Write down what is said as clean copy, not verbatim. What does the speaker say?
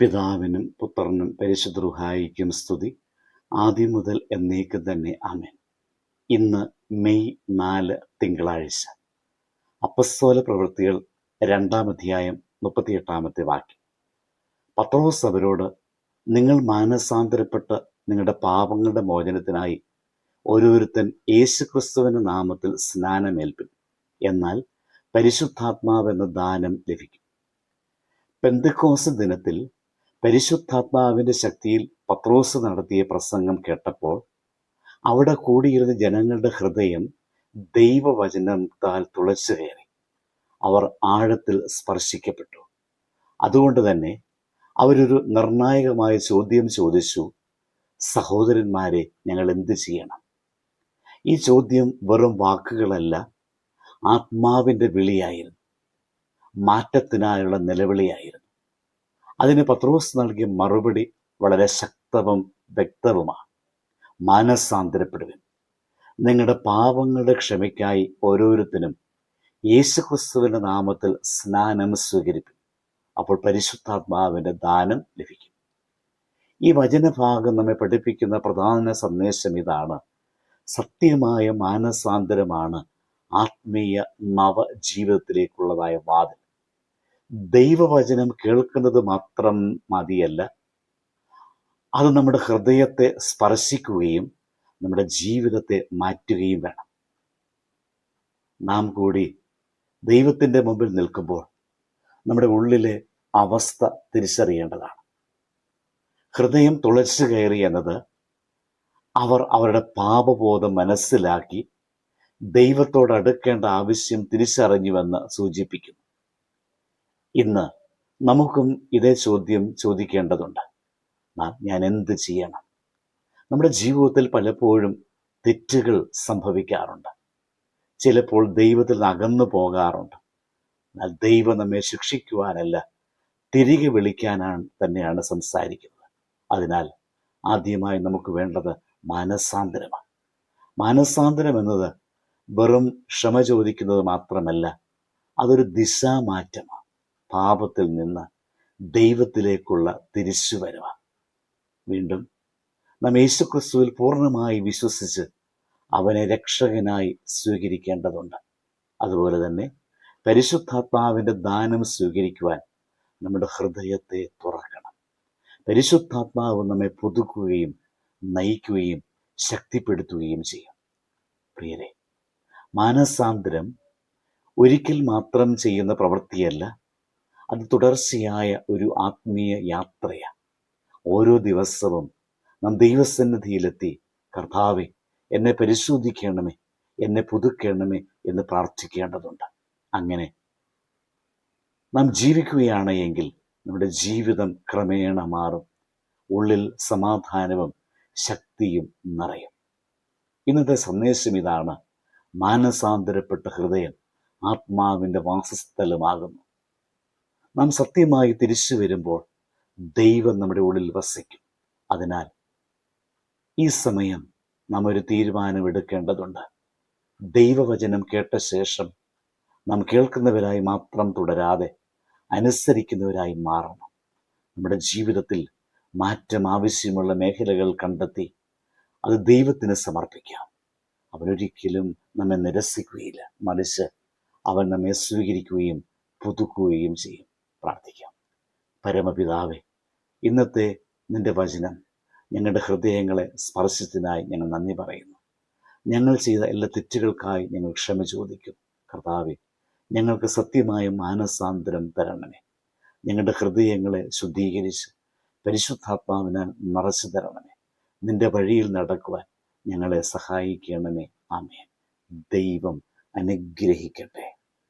പിതാവിനും പുത്രനും പരിശുദ്ധ റൂഹായിക്കും സ്തുതി, ആദ്യം മുതൽ എന്നേക്കും തന്നെ. ആമേൻ. ഇന്ന് മെയ് 4 തിങ്കളാഴ്ച. അപ്പസ്തോല പ്രവൃത്തികൾ 2-ാം അധ്യായം 38-ാമത്തെ വാക്യം. പത്രോസ് അവരോട്, നിങ്ങൾ മാനസാന്തരപ്പെട്ട് നിങ്ങളുടെ പാപങ്ങളുടെ മോചനത്തിനായി ഓരോരുത്തൻ യേശുക്രിസ്തുവിന്റെ നാമത്തിൽ സ്നാനമേൽപ്പിൻ, എന്നാൽ പരിശുദ്ധാത്മാവെന്ന ദാനം ലഭിക്കും. പെന്തക്കോസ്ത് ദിനത്തിൽ പരിശുദ്ധാത്മാവിന്റെ ശക്തിയിൽ പത്രോസ് നടത്തിയ പ്രസംഗം കേട്ടപ്പോൾ അവിടെ കൂടിയിരുന്ന ജനങ്ങളുടെ ഹൃദയം ദൈവവചനത്താൽ തുളച്ചു കയറി. അവർ ആഴത്തിൽ സ്പർശിക്കപ്പെട്ടു. അതുകൊണ്ട് തന്നെ അവരൊരു നിർണായകമായ ചോദ്യം ചോദിച്ചു: സഹോദരന്മാരെ, ഞങ്ങൾ എന്ത് ചെയ്യണം? ഈ ചോദ്യം വെറും വാക്കുകളല്ല, ആത്മാവിന്റെ വിളിയായിരുന്നു, മാറ്റത്തിനായുള്ള നിലവിളിയായിരുന്നു. അതിന് പത്രോസ് നൽകിയ മറുപടി വളരെ ശക്തവും വ്യക്തവുമാണ്. മാനസാന്തരപ്പെടുവിൻ, നിങ്ങളുടെ പാപങ്ങളുടെ ക്ഷമയ്ക്കായി ഓരോരുത്തരും യേശുക്രിസ്തുവിന്റെ നാമത്തിൽ സ്നാനം സ്വീകരിപ്പിൻ, അപ്പോൾ പരിശുദ്ധാത്മാവിന്റെ ദാനം ലഭിക്കും. ഈ വചനഭാഗം നമ്മെ പഠിപ്പിക്കുന്ന പ്രധാന സന്ദേശം ഇതാണ്: സത്യമായ മാനസാന്തരമാണ് ആത്മീയ നവജീവിതത്തിലേക്കുള്ളതായ വാതിൽ. ദൈവവചനം കേൾക്കുന്നത് മാത്രം മതിയല്ല, അത് നമ്മുടെ ഹൃദയത്തെ സ്പർശിക്കുകയും നമ്മുടെ ജീവിതത്തെ മാറ്റുകയും വേണം. നാം കൂടി ദൈവത്തിൻ്റെ മുമ്പിൽ നിൽക്കുമ്പോൾ നമ്മുടെ ഉള്ളിലെ അവസ്ഥ തിരിച്ചറിയേണ്ടതാണ്. ഹൃദയം തുളച്ചു കയറി എന്നത് അവർ അവരുടെ പാപബോധം മനസ്സിലാക്കി ദൈവത്തോട് അടുക്കേണ്ട ആവശ്യം തിരിച്ചറിഞ്ഞുവെന്ന് സൂചിപ്പിക്കുന്നു. ഇന്ന് നമുക്കും ഇതേ ചോദ്യം ചോദിക്കേണ്ടതുണ്ട്: ഞാൻ എന്ത് ചെയ്യണം? നമ്മുടെ ജീവിതത്തിൽ പലപ്പോഴും തെറ്റുകൾ സംഭവിക്കാറുണ്ട്. ചിലപ്പോൾ ദൈവത്തിൽ നിന്ന് അകന്നു പോകാറുണ്ട്. എന്നാൽ ദൈവം നമ്മെ ശിക്ഷിക്കുവാനല്ല, തിരികെ വിളിക്കാനാണ് തന്നെയാണ് സംസാരിക്കുന്നത്. അതിനാൽ ആദ്യമായി നമുക്ക് വേണ്ടത് മാനസാന്തരമാണ്. മാനസാന്തരം എന്നത് വെറും ക്ഷമ ചോദിക്കുന്നത് മാത്രമല്ല, അതൊരു ദിശാമാറ്റമാണ്. പാപത്തിൽ നിന്ന് ദൈവത്തിലേക്കുള്ള തിരിച്ചുവരവാണ്. വീണ്ടും നാം യേശുക്രിസ്തുവിൽ പൂർണ്ണമായി വിശ്വസിച്ച് അവനെ രക്ഷകനായി സ്വീകരിക്കേണ്ടതുണ്ട്. അതുപോലെ തന്നെ പരിശുദ്ധാത്മാവിൻ്റെ ദാനം സ്വീകരിക്കുവാൻ നമ്മുടെ ഹൃദയത്തെ തുറക്കണം. പരിശുദ്ധാത്മാവ് നമ്മെ പുതുക്കുകയും നയിക്കുകയും ശക്തിപ്പെടുത്തുകയും ചെയ്യും. പ്രിയരെ, മാനസാന്തരം ഒരിക്കൽ മാത്രം ചെയ്യുന്ന പ്രവൃത്തിയല്ല, അത് തുടർച്ചയായ ഒരു ആത്മീയ യാത്രയാണ്. ഓരോ ദിവസവും നാം ദൈവസന്നിധിയിലെത്തി, കർത്താവേ, എന്നെ പരിശോധിക്കണമേ, എന്നെ പുതുക്കണമേ എന്ന് പ്രാർത്ഥിക്കേണ്ടതുണ്ട്. അങ്ങനെ നാം ജീവിക്കുകയാണ് എങ്കിൽ നമ്മുടെ ജീവിതം ക്രമേണ മാറും. ഉള്ളിൽ സമാധാനവും ശക്തിയും നിറയും. ഇന്നത്തെ സന്ദേശം ഇതാണ്: മാനസാന്തരപ്പെട്ട ഹൃദയം ആത്മാവിൻ്റെ വാസസ്ഥലമാകുന്നു. നാം സത്യമായി തിരിച്ചു വരുമ്പോൾ ദൈവം നമ്മുടെ ഉള്ളിൽ വസിക്കും. അതിനാൽ ഈ സമയം നാം ഒരു തീരുമാനമെടുക്കേണ്ടതുണ്ട്. ദൈവവചനം കേട്ട ശേഷം നാം കേൾക്കുന്നവരായി മാത്രം തുടരാതെ അനുസരിക്കുന്നവരായി മാറണം. നമ്മുടെ ജീവിതത്തിൽ മാറ്റം ആവശ്യമുള്ള മേഖലകൾ കണ്ടെത്തി അത് ദൈവത്തിന് സമർപ്പിക്കാം. അവനൊരിക്കലും നമ്മെ നിരസിക്കുകയില്ല, മറിച്ച് അവൻ നമ്മെ സ്വീകരിക്കുകയും പുതുക്കുകയും ചെയ്യും. പ്രാർത്ഥിക്കാം. പരമപിതാവേ, ഇന്നത്തെ നിന്റെ വചനം ഞങ്ങളുടെ ഹൃദയങ്ങളെ സ്പർശിച്ചതിനായി ഞങ്ങൾ നന്ദി പറയുന്നു. ഞങ്ങൾ ചെയ്ത എല്ലാ തെറ്റുകൾക്കായി ഞങ്ങൾ ക്ഷമ ചോദിക്കുന്നു. കർത്താവേ, ഞങ്ങൾക്ക് സത്യമായ മാനസാന്തരം തരണമേ. ഞങ്ങളുടെ ഹൃദയങ്ങളെ ശുദ്ധീകരിച്ച് പരിശുദ്ധാത്മാവിനാൽ നിറച്ചു തരണമേ. നിന്റെ വഴിയിൽ നടക്കുവാൻ ഞങ്ങളെ സഹായിക്കണമേ. ആമേൻ. ദൈവം അനുഗ്രഹിക്കട്ടെ.